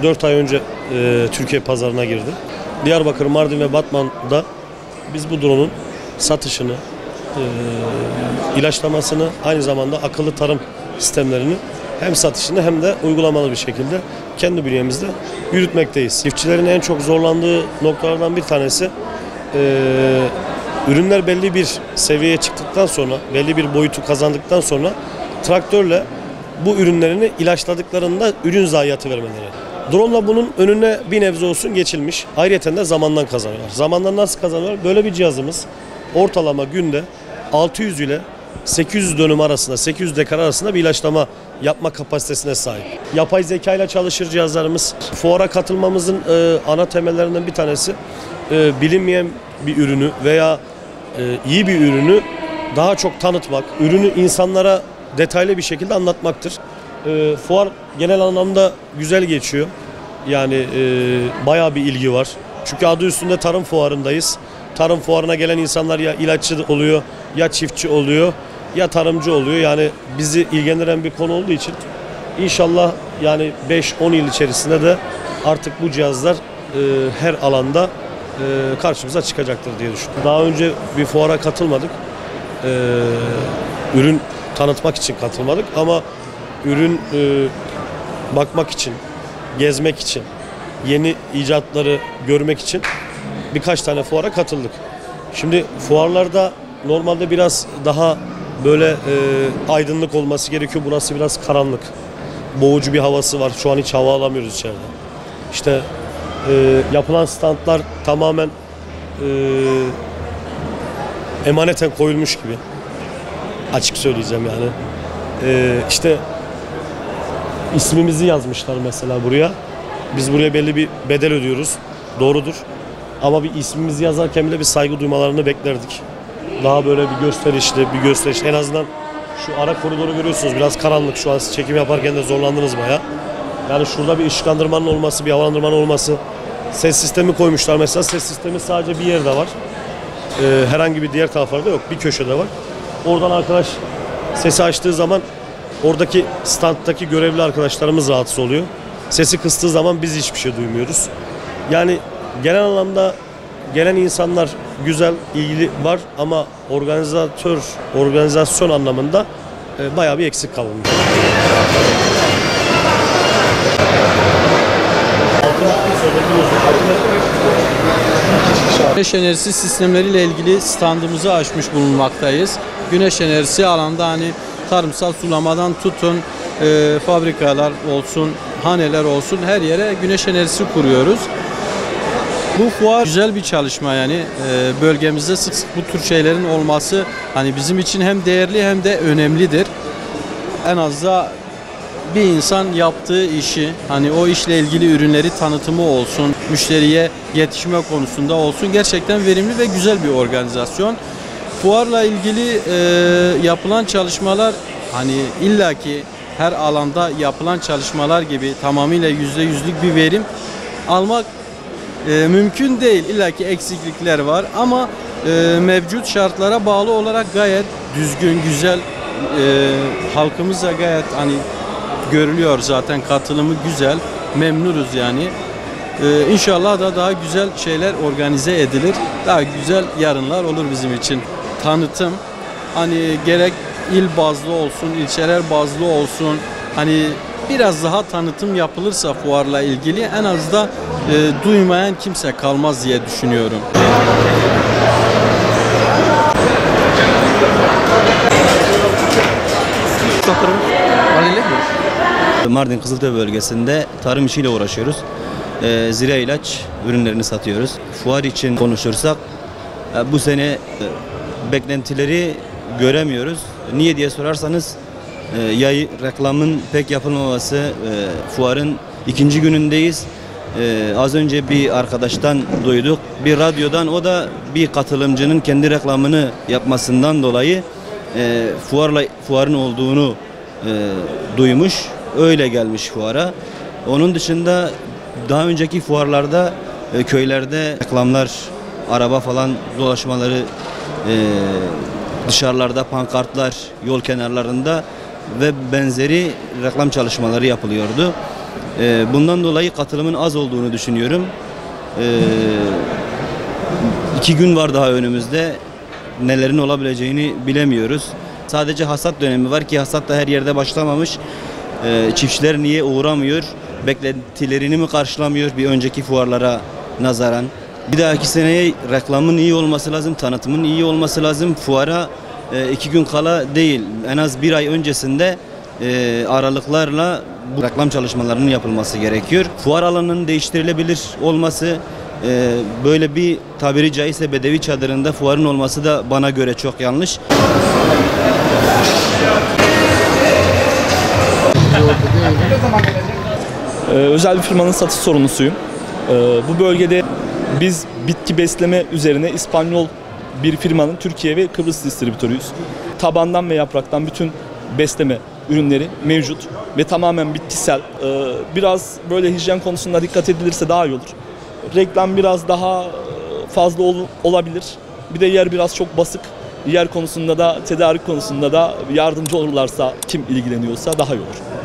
3-4 ay önce Türkiye pazarına girdi. Diyarbakır, Mardin ve Batman'da biz bu drone'un satışını, ilaçlamasını, aynı zamanda akıllı tarım sistemlerini hem satışını hem de uygulamalı bir şekilde kendi bünyemizde yürütmekteyiz. Çiftçilerin en çok zorlandığı noktalardan bir tanesi ürünler belli bir seviyeye çıktıktan sonra, belli bir boyutu kazandıktan sonra traktörle bu ürünlerini ilaçladıklarında ürün zayiatı vermeleri. Drone'la bunun önüne bir nebze olsun geçilmiş. Ayrıca de zamandan kazanıyorlar. Zamandan nasıl kazanıyorlar? Böyle bir cihazımız ortalama günde 600 ile 800 dönüm arasında, 800 dekar arasında bir ilaçlama yapma kapasitesine sahip. Yapay zeka ile çalışır cihazlarımız. Fuara katılmamızın ana temellerinden bir tanesi bilinmeyen bir ürünü veya iyi bir ürünü daha çok tanıtmak, ürünü insanlara detaylı bir şekilde anlatmaktır. Fuar genel anlamda güzel geçiyor. Yani bayağı bir ilgi var. Çünkü adı üstünde tarım fuarındayız. Tarım fuarına gelen insanlar ya ilaççı oluyor, ya çiftçi oluyor, ya tarımcı oluyor. Yani bizi ilgilendiren bir konu olduğu için inşallah yani 5-10 yıl içerisinde de artık bu cihazlar her alanda karşımıza çıkacaktır diye düşünüyorum. Daha önce bir fuara katılmadık. Ürün tanıtmak için katılmadık ama ürün bakmak için, gezmek için, yeni icatları görmek için birkaç tane fuara katıldık. Şimdi fuarlarda normalde biraz daha böyle aydınlık olması gerekiyor. Burası biraz karanlık. Boğucu bir havası var. Şu an hiç hava alamıyoruz içeride. İşte yapılan standlar tamamen emaneten koyulmuş gibi. Açık söyleyeceğim yani. İşte ismimizi yazmışlar mesela buraya. Biz buraya belli bir bedel ödüyoruz. Doğrudur. Ama bir ismimizi yazarken bile bir saygı duymalarını beklerdik. Daha böyle bir gösteriş. En azından şu ara koridoru görüyorsunuz. Biraz karanlık. Şu an çekim yaparken de zorlandınız bayağı. Yani şurada bir ışıklandırmanın olması, bir havalandırmanın olması. Ses sistemi koymuşlar mesela. Ses sistemi sadece bir yerde var. Herhangi bir diğer taraflarda yok. Bir köşede var. Oradan arkadaş sesi açtığı zaman oradaki standtaki görevli arkadaşlarımız rahatsız oluyor. Sesi kıstığı zaman biz hiçbir şey duymuyoruz. Yani genel anlamda gelen insanlar güzel, ilgili var ama organizasyon anlamında bayağı bir eksik kalmış. Güneş enerjisi sistemleriyle ilgili standımızı açmış bulunmaktayız. Güneş enerjisi alanda hani tarımsal sulamadan tutun, fabrikalar olsun, haneler olsun her yere güneş enerjisi kuruyoruz. Bu fuar güzel bir çalışma yani bölgemizde sık sık bu tür şeylerin olması hani bizim için hem değerli hem de önemlidir. En az da bir insan yaptığı işi hani o işle ilgili ürünleri tanıtımı olsun, müşteriye yetişme konusunda olsun gerçekten verimli ve güzel bir organizasyon. Fuarla ilgili yapılan çalışmalar hani illaki her alanda yapılan çalışmalar gibi tamamıyla %100'lük bir verim almak mümkün değil. İllaki eksiklikler var ama mevcut şartlara bağlı olarak gayet düzgün, güzel, halkımız da gayet hani görülüyor zaten katılımı güzel, memnunuz yani. İnşallah da daha güzel şeyler organize edilir. Daha güzel yarınlar olur bizim için. Tanıtım hani gerek il bazlı olsun, ilçeler bazlı olsun hani biraz daha tanıtım yapılırsa fuarla ilgili en az da duymayan kimse kalmaz diye düşünüyorum. Mardin Kızıltepe bölgesinde tarım işiyle uğraşıyoruz. Zira ilaç ürünlerini satıyoruz. Fuar için konuşursak bu sene beklentileri göremiyoruz. Niye diye sorarsanız reklamın pek yapılmaması, fuarın ikinci günündeyiz. Az önce bir arkadaştan duyduk. Bir radyodan o da bir katılımcının kendi reklamını yapmasından dolayı fuarın olduğunu duymuş. Öyle gelmiş fuara. Onun dışında daha önceki fuarlarda köylerde reklamlar, araba falan dolaşmaları, dışarılarda pankartlar, yol kenarlarında ve benzeri reklam çalışmaları yapılıyordu. Bundan dolayı katılımın az olduğunu düşünüyorum. 2 gün var daha önümüzde. Nelerin olabileceğini bilemiyoruz. Sadece hasat dönemi var ki hasat da her yerde başlamamış. Çiftçiler niye uğramıyor? Beklentilerini mi karşılamıyor bir önceki fuarlara nazaran? Bir dahaki seneye reklamın iyi olması lazım, tanıtımın iyi olması lazım. Fuara 2 gün kala değil, en az 1 ay öncesinde aralıklarla bu reklam çalışmalarının yapılması gerekiyor. Fuar alanının değiştirilebilir olması, böyle bir tabiri caizse bedevi çadırında fuarın olması da bana göre çok yanlış. Özel bir firmanın satış sorumlusuyum. Bu bölgede biz bitki besleme üzerine İspanyol bir firmanın Türkiye ve Kıbrıs distribütörüyüz. Tabandan ve yapraktan bütün besleme ürünleri mevcut ve tamamen bitkisel. Biraz böyle hijyen konusunda dikkat edilirse daha iyi olur. Reklam biraz daha fazla olabilir. Bir de yer biraz çok basık. Yer konusunda da, tedarik konusunda da yardımcı olurlarsa, kim ilgileniyorsa daha iyi olur.